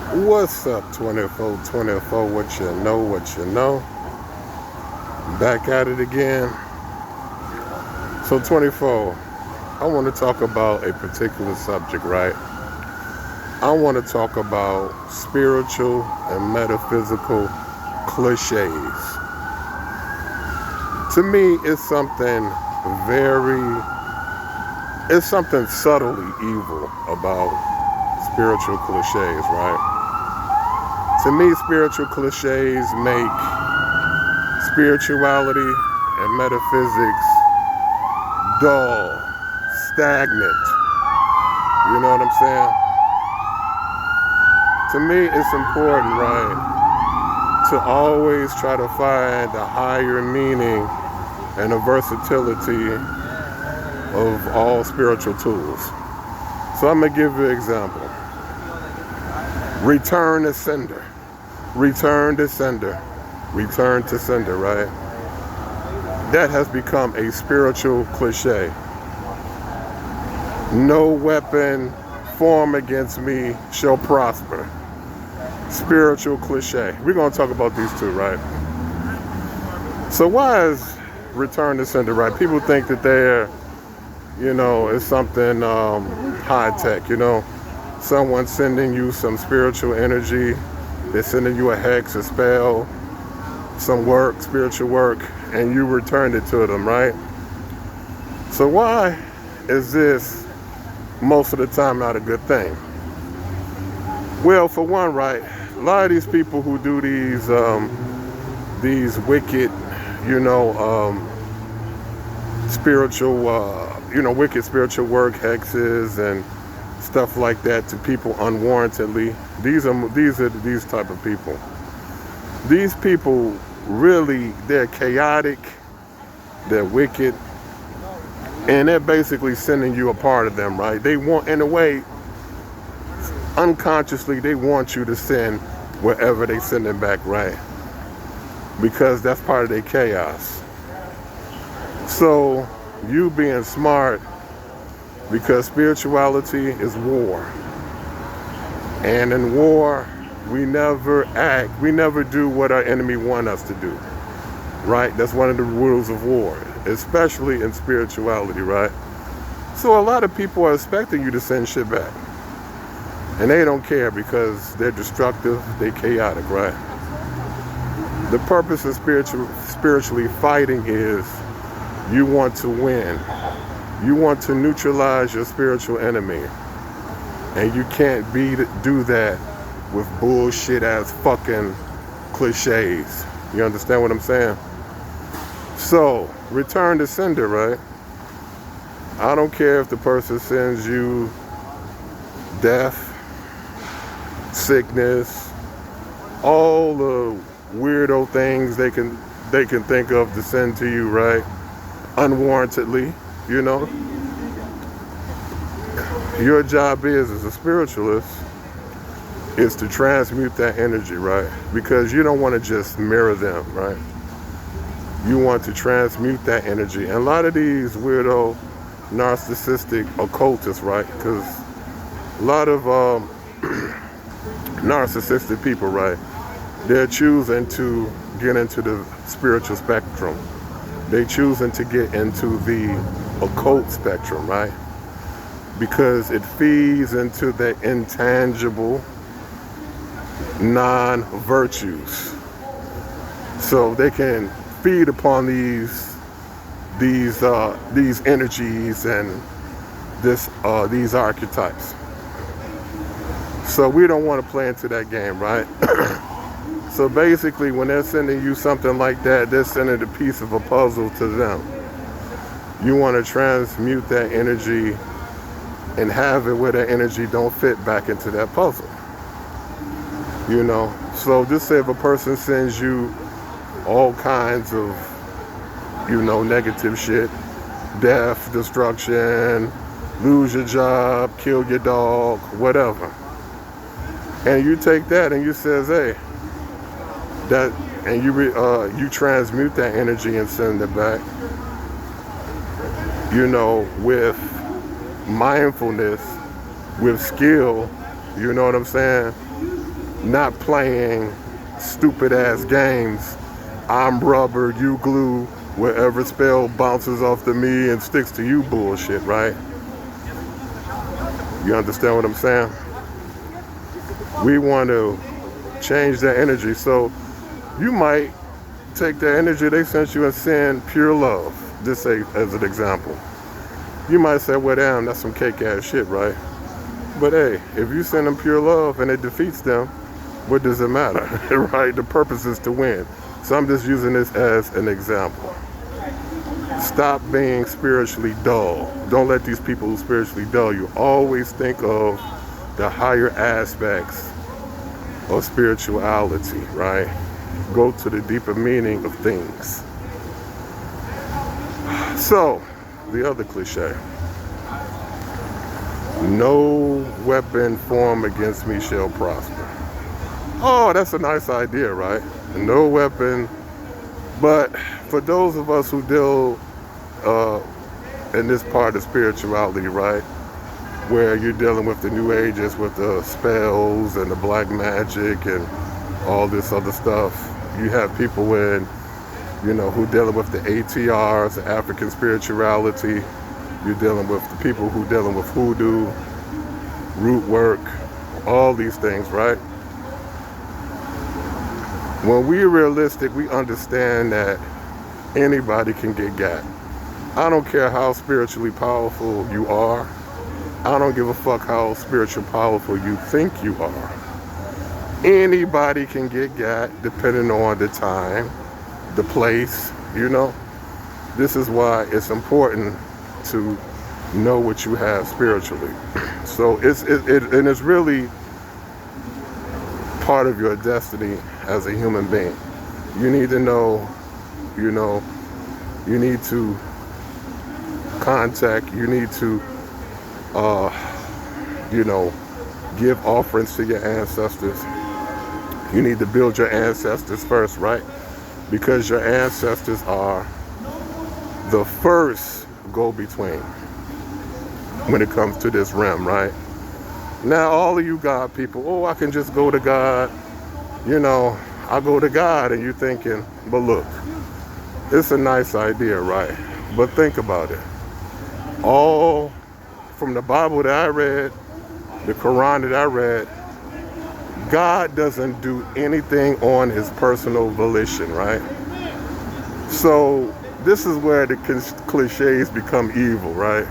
What's up, 2424? What you know, what you know? Back at it again. So, 24, I want to talk about a particular subject, right? I want to talk about spiritual and metaphysical cliches. To me, very, it's something subtly evil about spiritual cliches, right? To me, spiritual cliches make spirituality and metaphysics dull, stagnant. You know what I'm saying? To me, it's important, right, to always try to find the higher meaning and the versatility of all spiritual tools. So I'm going to give you an example. Return to sender. Return to sender. Return to sender, right? That has become a spiritual cliche. No weapon formed against me shall prosper. Spiritual cliche. We're going to talk about these two, right? So why is return to sender, right? People think that it's something high tech, someone sending you some spiritual energy. They're sending you a hex, a spell, some work, spiritual work, and you returned it to them, right? So why is this most of the time not a good thing? Well, for one, right, a lot of these people who do these wicked, spiritual, wicked spiritual work, hexes and stuff like that to people unwarrantedly. These are these type of people. These people really, they're chaotic, they're wicked, and they're basically sending you a part of them, right? They want, in a way, unconsciously, they want you to sin wherever they send it back, right? Because that's part of their chaos. So you being smart, because spirituality is war. And in war, we never do what our enemy want us to do, right? That's one of the rules of war, especially in spirituality, right? So a lot of people are expecting you to send shit back. And they don't care because they're destructive, they're chaotic, right? The purpose of spiritually fighting is you want to win. You want to neutralize your spiritual enemy. And you can't do that with bullshit ass fucking cliches. You understand what I'm saying? So, return to sender, right? I don't care if the person sends you death, sickness, all the weirdo things they can think of to send to you, right? Unwarrantedly, Your job as a spiritualist is to transmute that energy, right? Because you don't want to just mirror them, right? You want to transmute that energy. And a lot of these weirdo, narcissistic occultists, right? Because a lot of narcissistic people, right? They're choosing to get into the spiritual spectrum. They're choosing to get into the occult spectrum, right? Because it feeds into the intangible non-virtues. So they can feed upon these energies and these archetypes. So we don't want to play into that game, right? So basically, when they're sending you something like that, they're sending a piece of a puzzle to them. You want to transmute that energy and have it where that energy don't fit back into that puzzle. So just say if a person sends you all kinds of, negative shit, death, destruction, lose your job, kill your dog, whatever. And you take that and you says, hey, and you transmute that energy and send it back, with mindfulness, with skill, you know what I'm saying? not playing stupid ass games. I'm rubber, you glue, wherever spell bounces off to me and sticks to you bullshit, right? You understand what I'm saying? We want to change that energy. So you might take the energy they sent you and send pure love. Just say as an example. You might say, well, damn, that's some cake ass shit, right? But hey, if you send them pure love and it defeats them, what does it matter, right? The purpose is to win. So I'm just using this as an example. Stop being spiritually dull. Don't let these people spiritually dull you. Always think of the higher aspects of spirituality, right? Go to the deeper meaning of things. So, the other cliche. No weapon formed against me shall prosper. Oh, that's a nice idea, right? No weapon. But for those of us who deal in this part of spirituality, right? Where you're dealing with the new ages, with the spells and the black magic and all this other stuff. You have people who dealing with the ATRs, the African spirituality. You're dealing with the people who dealing with hoodoo, root work, all these things, right? When we're realistic, we understand that anybody can get got. I don't care how spiritually powerful you are. I don't give a fuck how spiritually powerful you think you are. Anybody can get got depending on the time, the place, This is why it's important to know what you have spiritually. So it's really part of your destiny as a human being. You need to know, you need to contact, you need to, give offerings to your ancestors. You need to build your ancestors first, right? Because your ancestors are the first go-between when it comes to this realm, right? Now, all of you God people, I can just go to God. I go to God, and you're thinking, but look, it's a nice idea, right? But think about it. All from the Bible that I read, the Quran that I read, God doesn't do anything on his personal volition, right? So this is where the cliches become evil, right?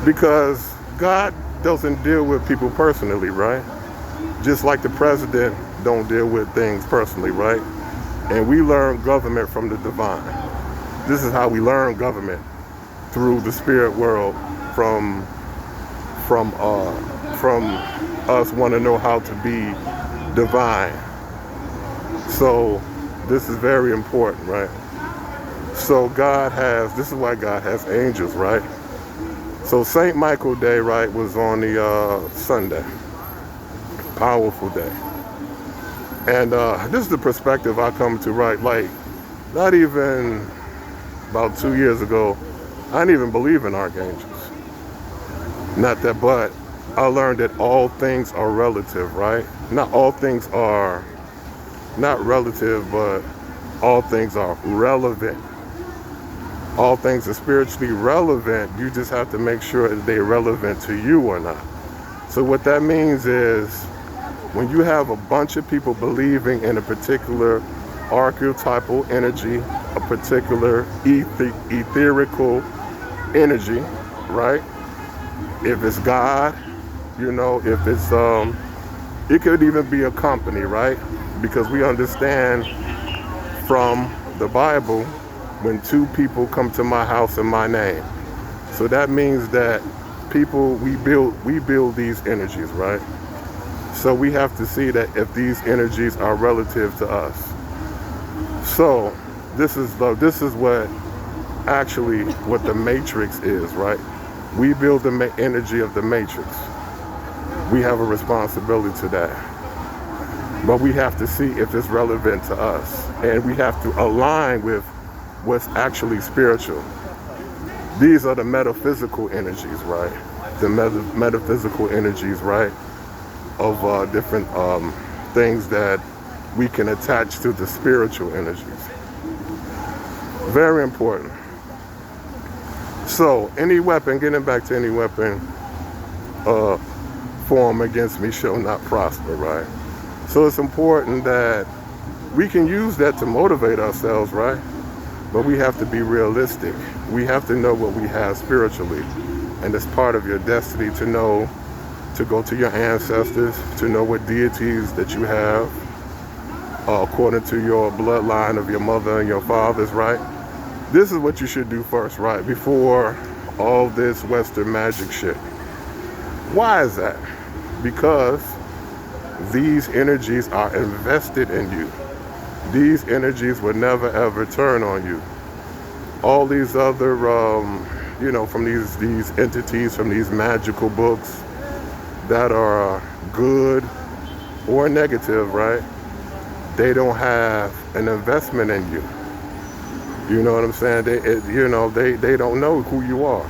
Because God doesn't deal with people personally, right? Just like the president don't deal with things personally, right? And we learn government from the divine. This is how we learn government, through the spirit world, from us want to know how to be divine. So this is very important, right? So this is why God has angels, right? So St. Michael Day, right, was on the Sunday. Powerful day. And this is the perspective I come to, right? Like, not even about 2 years ago, I didn't even believe in archangels. Not that, but I learned that all things are relative, right? Not all things are not relative, but all things are relevant. All things are spiritually relevant. You just have to make sure that they're relevant to you or not. So what that means is, when you have a bunch of people believing in a particular archetypal energy, a particular etherical energy, right? If it's God, if it's, it could even be a company, right? Because we understand from the Bible, when two people come to my house in my name. So that means that people, we build these energies, right? So we have to see that if these energies are relative to us. So this is what the matrix is, right? We build the energy of the matrix. We have a responsibility to that. But we have to see if it's relevant to us. And we have to align with what's actually spiritual. These are the metaphysical energies, right? The metaphysical energies, right? of different things that we can attach to the spiritual energies. Very important. So any weapon, getting back to any weapon form against me shall not prosper, right? So it's important that we can use that to motivate ourselves, right? But we have to be realistic. We have to know what we have spiritually. And it's part of your destiny to know, to go to your ancestors, to know what deities that you have, according to your bloodline of your mother and your fathers, right? This is what you should do first, right? Before all this Western magic shit. Why is that? Because these energies are invested in you. These energies will never ever turn on you. All these other, from these entities, from these magical books that are good or negative, right? They don't have an investment in you. You know what I'm saying? They don't know who you are.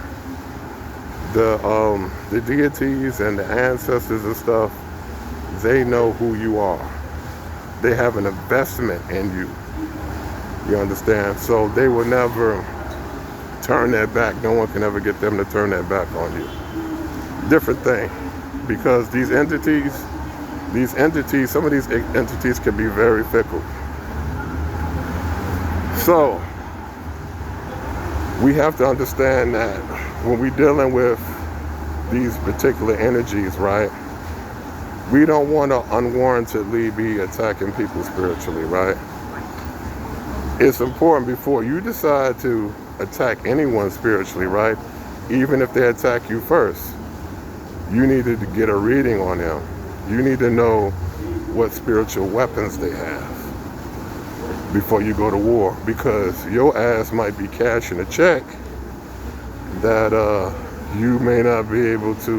The deities and the ancestors and stuff, they know who you are. They have an investment in you. You understand? So they will never turn their back. No one can ever get them to turn their back on you. Different thing. Because these entities, some of these entities can be very fickle. So we have to understand that when we're dealing with these particular energies, right? We don't want to unwarrantedly be attacking people spiritually, right? It's important before you decide to attack anyone spiritually, right? Even if they attack you first, you need to get a reading on them. You need to know what spiritual weapons they have before you go to war, because your ass might be cashing a check that you may not be able to,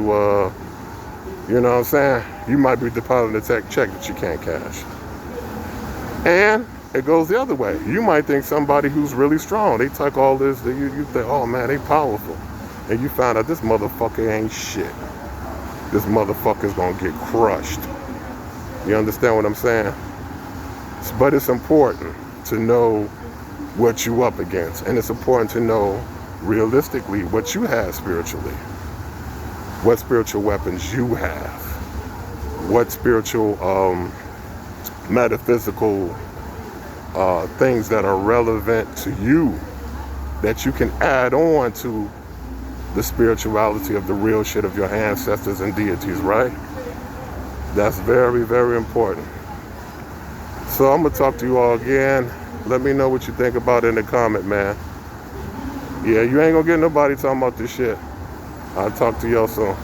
you know what I'm saying? You might be depositing a check that you can't cash. And it goes the other way. You might think somebody who's really strong, they talk all this, you think, oh man, they powerful. And you find out this motherfucker ain't shit. This motherfucker's gonna get crushed. You understand what I'm saying? But it's important to know what you up against. And it's important to know realistically what you have spiritually. What spiritual weapons you have. What spiritual, metaphysical things that are relevant to you that you can add on to the spirituality of the real shit of your ancestors and deities, right? That's very, very important. So I'm gonna talk to you all again. Let me know what you think about it in the comment, man. Yeah, you ain't gonna get nobody talking about this shit. I'll talk to y'all soon.